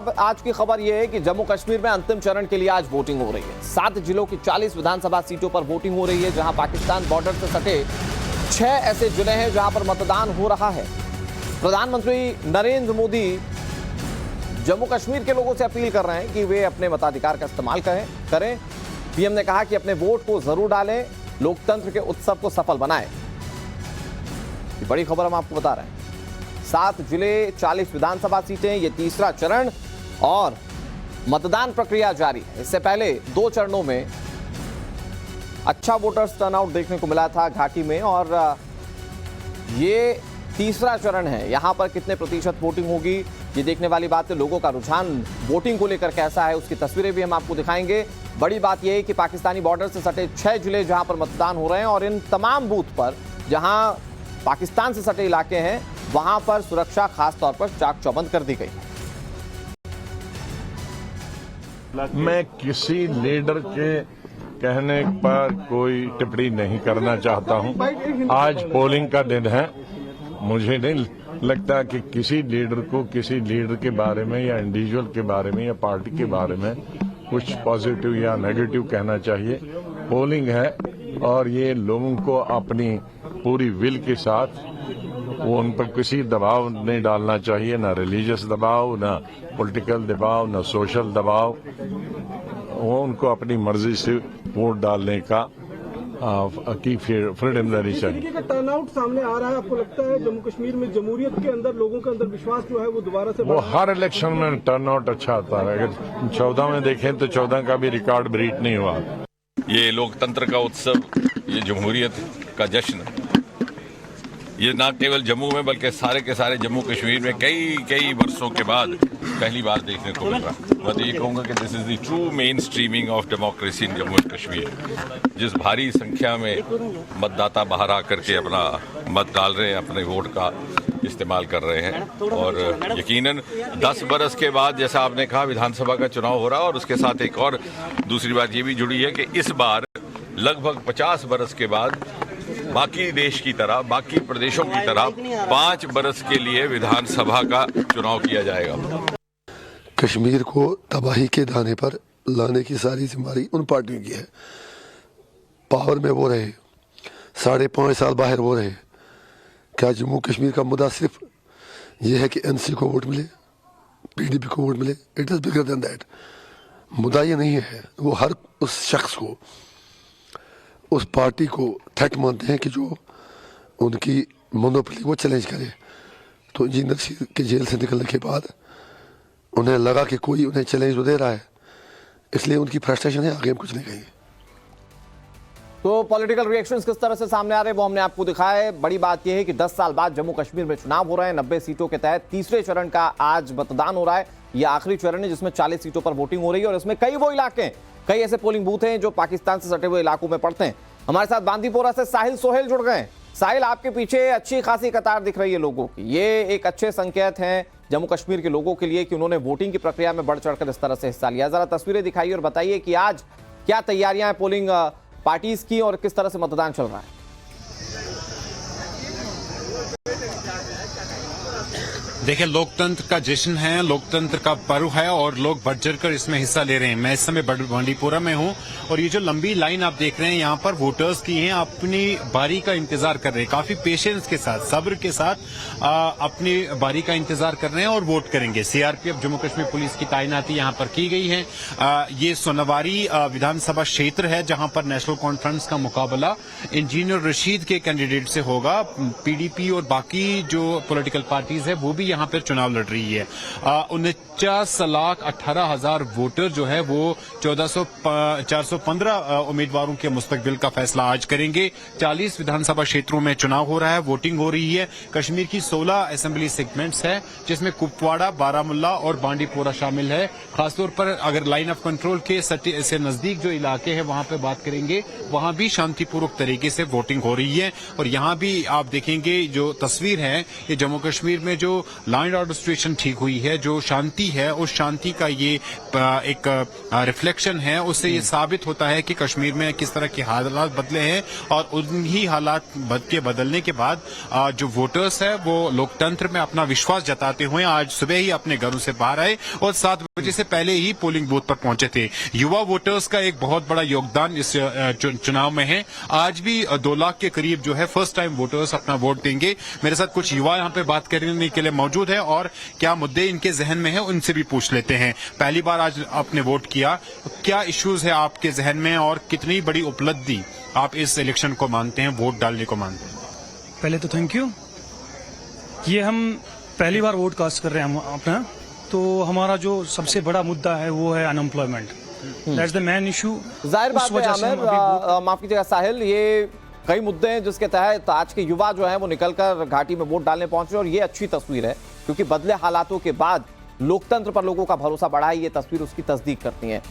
आज की खबर यह है कि जम्मू कश्मीर में अंतिम चरण के लिए आज वोटिंग हो रही है। 7 जिलों की 40 विधानसभा सीटों पर वोटिंग हो रही है, जहां पाकिस्तान बॉर्डर से सटे 6 ऐसे जिले हैं जहां पर मतदान हो रहा है। प्रधानमंत्री नरेंद्र मोदी जम्मू कश्मीर के लोगों से अपील कर रहे हैं कि वे अपने मताधिकार का इस्तेमाल करें। पीएम ने कहा कि अपने वोट को जरूर डालें, लोकतंत्र के उत्सव को सफल बनाएं। बड़ी खबर हम आपको बता रहे हैं। 7 जिले, 40 विधानसभा सीटें, ये तीसरा चरण और मतदान प्रक्रिया जारी है। इससे पहले 2 चरणों में अच्छा वोटर्स टर्नआउट देखने को मिला था घाटी में, और ये तीसरा चरण है। यहां पर कितने प्रतिशत वोटिंग होगी ये देखने वाली बात है। लोगों का रुझान वोटिंग को लेकर कैसा है उसकी तस्वीरें भी हम आपको दिखाएंगे। बड़ी बात यह है कि पाकिस्तानी बॉर्डर से सटे 6 जिले जहां पर मतदान हो रहे हैं, और इन तमाम बूथ पर जहां पाकिस्तान से सटे इलाके हैं वहां पर सुरक्षा खास तौर पर चाक चौबंद कर दी गई। मैं किसी लीडर के कहने पर कोई टिप्पणी नहीं करना चाहता हूं। आज पोलिंग का दिन है। मुझे नहीं लगता कि किसी लीडर को किसी लीडर के बारे में या इंडिविजुअल के बारे में या पार्टी के बारे में कुछ पॉजिटिव या नेगेटिव कहना चाहिए। पोलिंग है और ये लोगों को अपनी पूरी विल के साथ वो उन पर किसी दबाव नहीं डालना चाहिए, ना रिलीजियस दबाव, ना पॉलिटिकल दबाव, ना सोशल दबाव। वो उनको अपनी मर्जी से वोट डालने का की फ्रीडम देनी चाहिए। टर्नआउट सामने आ रहा है, आपको लगता है जम्मू कश्मीर में जमहूरियत के अंदर लोगों के अंदर विश्वास जो है वो दोबारा से वो हर इलेक्शन में टर्नआउट अच्छा आता है। अगर 14 में देखें तो 14 का भी रिकॉर्ड ब्रीट नहीं हुआ। ये लोकतंत्र का उत्सव, ये जमहूरियत का जश्न, ये ना केवल जम्मू में बल्कि सारे के सारे जम्मू कश्मीर में कई वर्षों के बाद पहली बार देखने को मिल रहा। मैं तो ये कहूँगा कि this is the true main streaming of democracy in Jammu and Kashmir. जिस भारी संख्या में मतदाता बाहर आकर के अपना मत डाल रहे हैं, अपने वोट का इस्तेमाल कर रहे हैं, और यकीनन 10 बरस के बाद जैसा आपने कहा विधानसभा का चुनाव हो रहा है, और उसके साथ एक और दूसरी बात ये भी जुड़ी है कि इस बार लगभग 50 बरस के बाद बाकी देश की तरह, बाकी प्रदेशों की तरह 5 बरस के लिए विधानसभा का चुनाव किया जाएगा। कश्मीर को तबाही के दाने पर लाने की सारी जिम्मेदारी उन पार्टियों की है। पावर में वो रहे, 5.5 साल बाहर वो रहे। क्या जम्मू कश्मीर का मुद्दा सिर्फ ये है कि एनसी को वोट मिले, पीडीपी को वोट मिले? It is bigger than that. मुद्दा ये नहीं है। वो हर उस शख्स को, उस पार्टी को थ्रेट मानते हैं कि जो उनकी मोनोपोली वो चैलेंज करे। तो इंजीनियर के जेल से निकलने के बाद उन्हें लगा कि कोई उन्हें चैलेंज दे रहा है, इसलिए उनकी फ्रस्ट्रेशन है। आगे हम कुछ नहीं कहेंगे। तो पॉलिटिकल रिएक्शंस किस तरह से सामने आ रहे हैं वो हमने आपको दिखाया है। बड़ी बात यह है कि 10 साल बाद जम्मू कश्मीर में चुनाव हो रहे हैं। 90 सीटों के तहत तीसरे चरण का आज मतदान हो रहा है। यह आखिरी चरण है जिसमें 40 सीटों पर वोटिंग हो रही है, और इसमें कई वो इलाके हैं, कई ऐसे पोलिंग बूथ हैं जो पाकिस्तान से सटे हुए इलाकों में पड़ते हैं। हमारे साथ बांदीपोरा से साहिल सोहेल जुड़ गए। साहिल, आपके पीछे अच्छी खासी कतार दिख रही है लोगों की। ये एक अच्छे संकेत हैं जम्मू कश्मीर के लोगों के लिए कि उन्होंने वोटिंग की प्रक्रिया में बढ़ चढ़कर इस तरह से हिस्सा लिया। जरा तस्वीरें दिखाइए और बताइए कि आज क्या तैयारियां हैं पोलिंग पार्टीज की और किस तरह से मतदान चल रहा है। देखिए, लोकतंत्र का जश्न है, लोकतंत्र का पर्व है, और लोग बढ़ चढ़कर इसमें हिस्सा ले रहे हैं। मैं इस समय बांडीपोरा में हूं, और ये जो लंबी लाइन आप देख रहे हैं यहाँ पर वोटर्स की हैं, अपनी बारी का इंतजार कर रहे हैं। काफी पेशेंस के साथ, सब्र के साथ अपनी बारी का इंतजार कर रहे हैं और वोट करेंगे। सीआरपीएफ जम्मू कश्मीर पुलिस की तैनाती यहाँ पर की गई है। ये सोनावारी विधानसभा क्षेत्र है जहां पर नेशनल कॉन्फ्रेंस का मुकाबला इंजीनियर रशीद के कैंडिडेट से होगा। पीडीपी और बाकी जो पॉलिटिकल पार्टीज है वो भी यहाँ पर चुनाव लड़ रही है। 49,18,000 वोटर जो है वो 415 उम्मीदवारों के मुस्तकबिल का फैसला आज करेंगे। 40 विधानसभा क्षेत्रों में चुनाव हो रहा है, वोटिंग हो रही है। कश्मीर की 16 असेंबली सेगमेंट्स है जिसमें कुपवाड़ा, बारामुल्ला और बांडीपोरा शामिल है। खासतौर पर अगर लाइन ऑफ कंट्रोल के से नजदीक जो इलाके हैं वहां पे बात करेंगे, वहां भी शांतिपूर्वक तरीके से वोटिंग हो रही है। और यहां भी आप देखेंगे जो तस्वीर है, ये जम्मू कश्मीर में जो लॉ एंड ऑर्डर सिचुएशन ठीक हुई है, जो शांति है उस शांति का ये एक रिफ्लेक्शन है। उससे ये साबित होता है कि कश्मीर में किस तरह के हालात बदले हैं और उन्हीं हालात के बदलने के बाद जो वोटर्स है वो लोकतंत्र में अपना विश्वास जताते हुए आज सुबह ही अपने घरों से बाहर आए और 7 बजे से पहले ही पोलिंग बूथ पर पहुंचे थे। युवा वोटर्स का एक बहुत बड़ा योगदान इस चुनाव में है। आज भी 2 लाख के करीब जो है फर्स्ट टाइम वोटर्स अपना वोट देंगे। मेरे साथ कुछ युवा यहाँ पे बात करने के लिए मौजूद है और क्या मुद्दे इनके जहन में है उनसे भी पूछ लेते हैं। पहली बार आज आपने वोट किया, क्या इश्यूज है आपके जहन में और कितनी बड़ी उपलब्धि आप इस इलेक्शन को मानते हैं, वोट डालने को मानते हैं? पहले तो थैंक यू। ये हम पहली बार वोट कास्ट कर रहे हैं हम अपना, तो हमारा जो सबसे बड़ा मुद्दा है वो है unemployment. That's the main issue. जाहिर बात है आमिर, माफ कीजिएगा साहिल, ये कई मुद्दे हैं जिसके तहत आज के युवा जो है वो निकलकर घाटी में वोट डालने पहुंचे और ये अच्छी तस्वीर है क्योंकि बदले हालातों के बाद लोकतंत्र पर लोगों का भरोसा बढ़ा है। ये तस्वीर उसकी तस्दीक करती है।